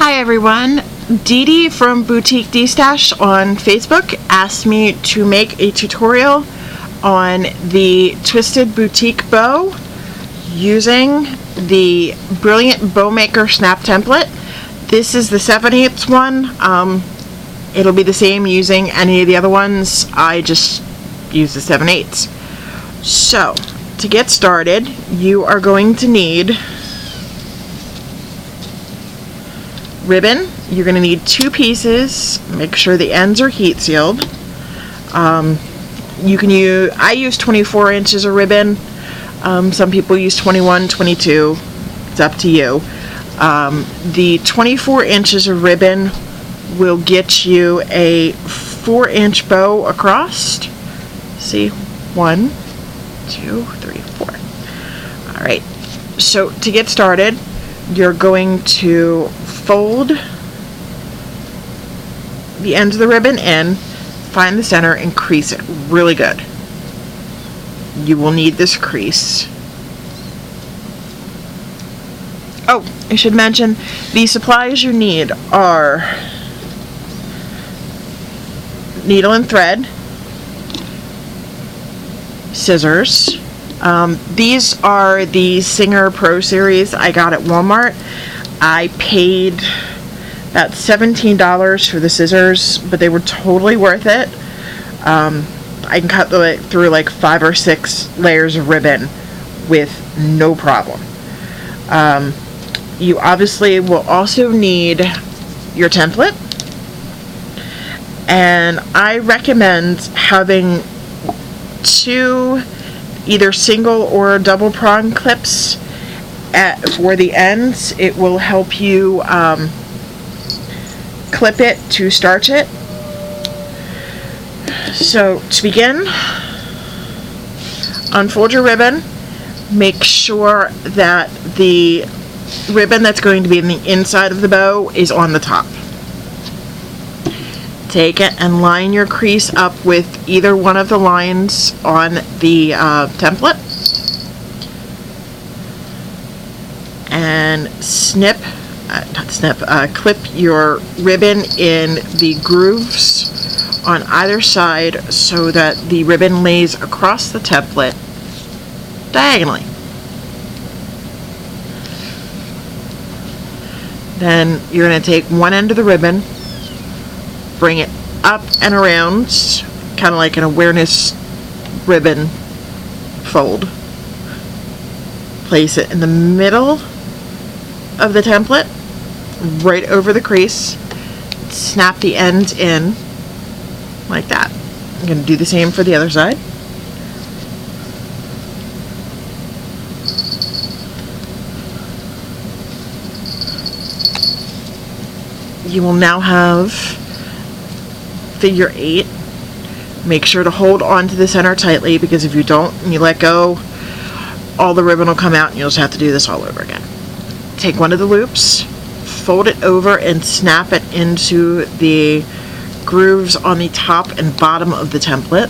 Hi everyone, Dee Dee from Boutique D-Stash on Facebook asked me to make a tutorial on the twisted boutique bow using the Brilliant Bowmaker snap template. This is the 7/8 one. It'll be the same using any of the other ones. I just use the 7/8. So, to get started, you are going to need ribbon. You're going to need 2 pieces. Make sure the ends are heat sealed. You can use, I use 24 inches of ribbon. Some people use 21, 22. It's up to you. The 24 inches of ribbon will get you a 4-inch bow across. See, 1, 2, 3, 4. All right. So to get started, you're going to fold the ends of the ribbon in, find the center, and crease it really good. You will need this crease. Oh, I should mention, the supplies you need are needle and thread, scissors. These are the Singer Pro Series I got at Walmart. I paid about $17 for the scissors, but they were totally worth it. I can cut through like 5 or 6 layers of ribbon with no problem. You obviously will also need your template, and I recommend having 2 either single or double prong clips for the ends. It will help you clip it to starch it. So to begin, unfold your ribbon. Make sure that the ribbon that's going to be in the inside of the bow is on the top. Take it and line your crease up with either one of the lines on the template, and clip your ribbon in the grooves on either side so that the ribbon lays across the template diagonally. Then you're going to take one end of the ribbon, bring it up and around, kind of like an awareness ribbon fold. Place it in the middle of the template, right over the crease. Snap the ends in like that. I'm going to do the same for the other side. You will now have figure 8. Make sure to hold on to the center tightly, because if you don't and you let go, all the ribbon will come out and you'll just have to do this all over again. Take one of the loops, fold it over, and snap it into the grooves on the top and bottom of the template.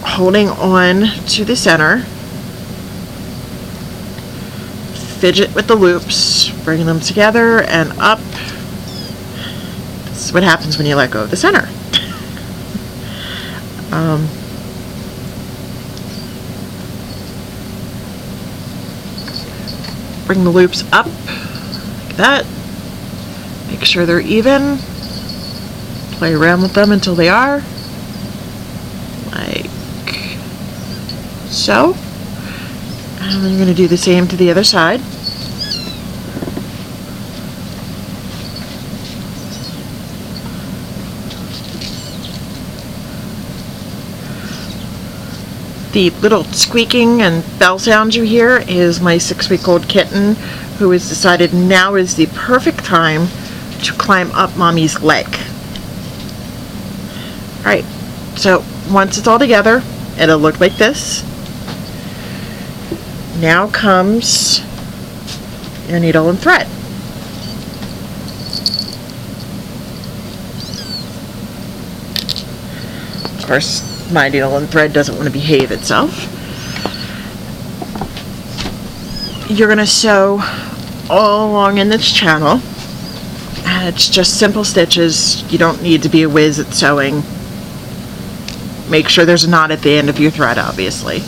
Holding on to the center, fidget with the loops, bringing them together and up. This is what happens when you let go of the center. Bring the loops up like that. Make sure they're even. Play around with them until they are. Like so. And then you're going to do the same to the other side. The little squeaking and bell sounds you hear is my 6-week-old kitten, who has decided now is the perfect time to climb up mommy's leg. Alright, so once it's all together, it'll look like this. Now comes your needle and thread. Of course, my needle and thread doesn't want to behave itself. you're going to sew all along in this channel. And it's just simple stitches. You don't need to be a whiz at sewing. Make sure there's a knot at the end of your thread, obviously.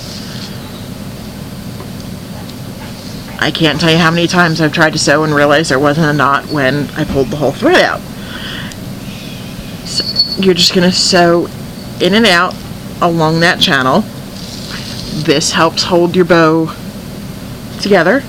I can't tell you how many times I've tried to sew and realized there wasn't a knot when I pulled the whole thread out. So you're just going to sew in and out along that channel. This helps hold your bow together.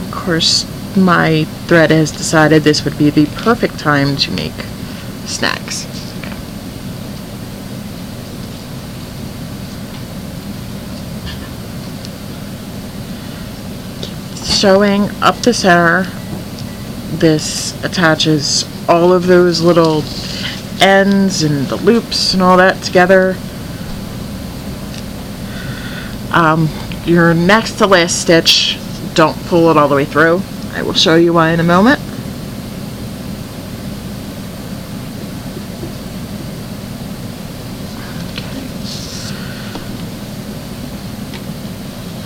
Of course, my thread has decided this would be the perfect time to make snacks. Sewing up the center, this attaches all of those little ends and the loops and all that together. Your next to last stitch, don't pull it all the way through. I will show you why in a moment.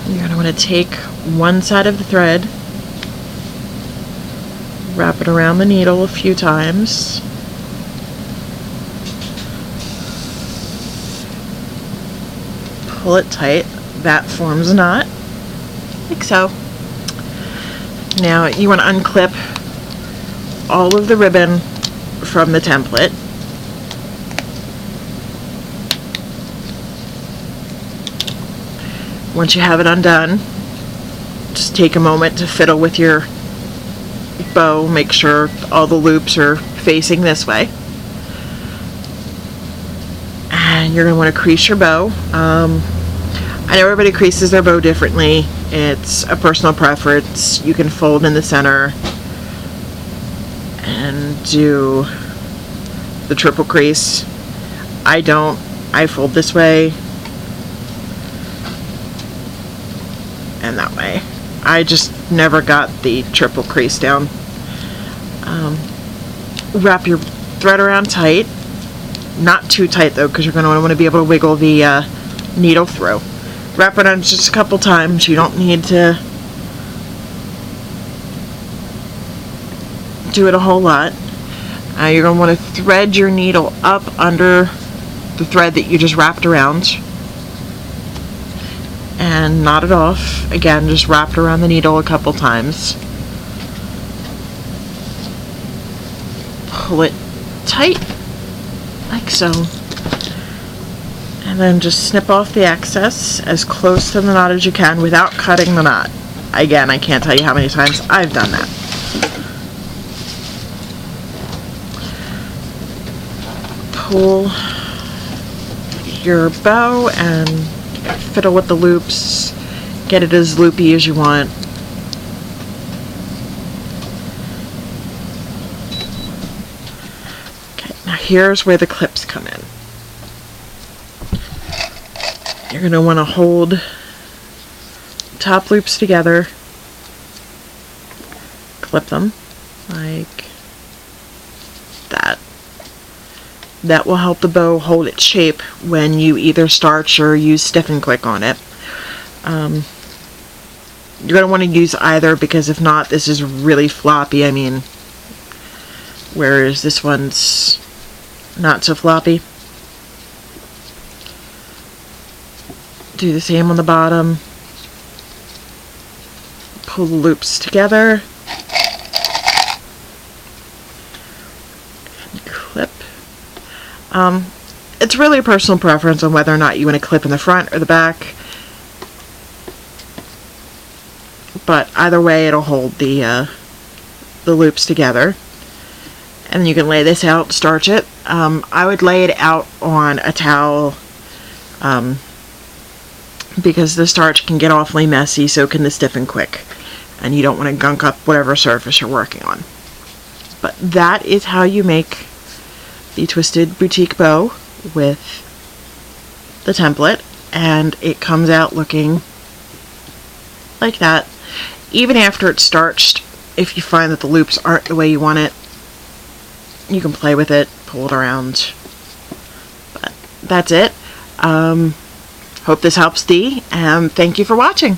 You're going to want to take one side of the thread, wrap it around the needle a few times, pull it tight. That forms a knot, like so. Now you want to unclip all of the ribbon from the template. Once you have it undone, just take a moment to fiddle with your bow, make sure all the loops are facing this way. And you're going to want to crease your bow. I know everybody creases their bow differently. It's a personal preference. You can fold in the center and do the triple crease. I don't. I fold this way and that way. I just never got the triple crease down. Wrap your thread around tight. Not too tight though, because you're going to want to be able to wiggle the needle through. Wrap it on just a couple times. You don't need to do it a whole lot. You're going to want to thread your needle up under the thread that you just wrapped around and knot it off. Again, just wrap it around the needle a couple times. Pull it tight, like so. And then just snip off the excess as close to the knot as you can without cutting the knot. Again, I can't tell you how many times I've done that. Pull your bow and fiddle with the loops. Get it as loopy as you want. Okay, now here's where the clips come in. You're going to want to hold top loops together, clip them like that. That will help the bow hold its shape when you either starch or use stiff and quick on it. You're going to want to use either, because if not, this is really floppy. I mean, whereas this one's not so floppy. Do the same on the bottom. Pull the loops together. And clip. It's really a personal preference on whether or not you want to clip in the front or the back. But either way, it'll hold the loops together. And you can lay this out, starch it. I would lay it out on a towel. Because the starch can get awfully messy, so can the stiff and quick, and you don't want to gunk up whatever surface you're working on. But that is how you make the twisted boutique bow with the template, and it comes out looking like that. Even after it's starched, if you find that the loops aren't the way you want it, you can play with it, pull it around. But that's it. Hope this helps Dee, and thank you for watching.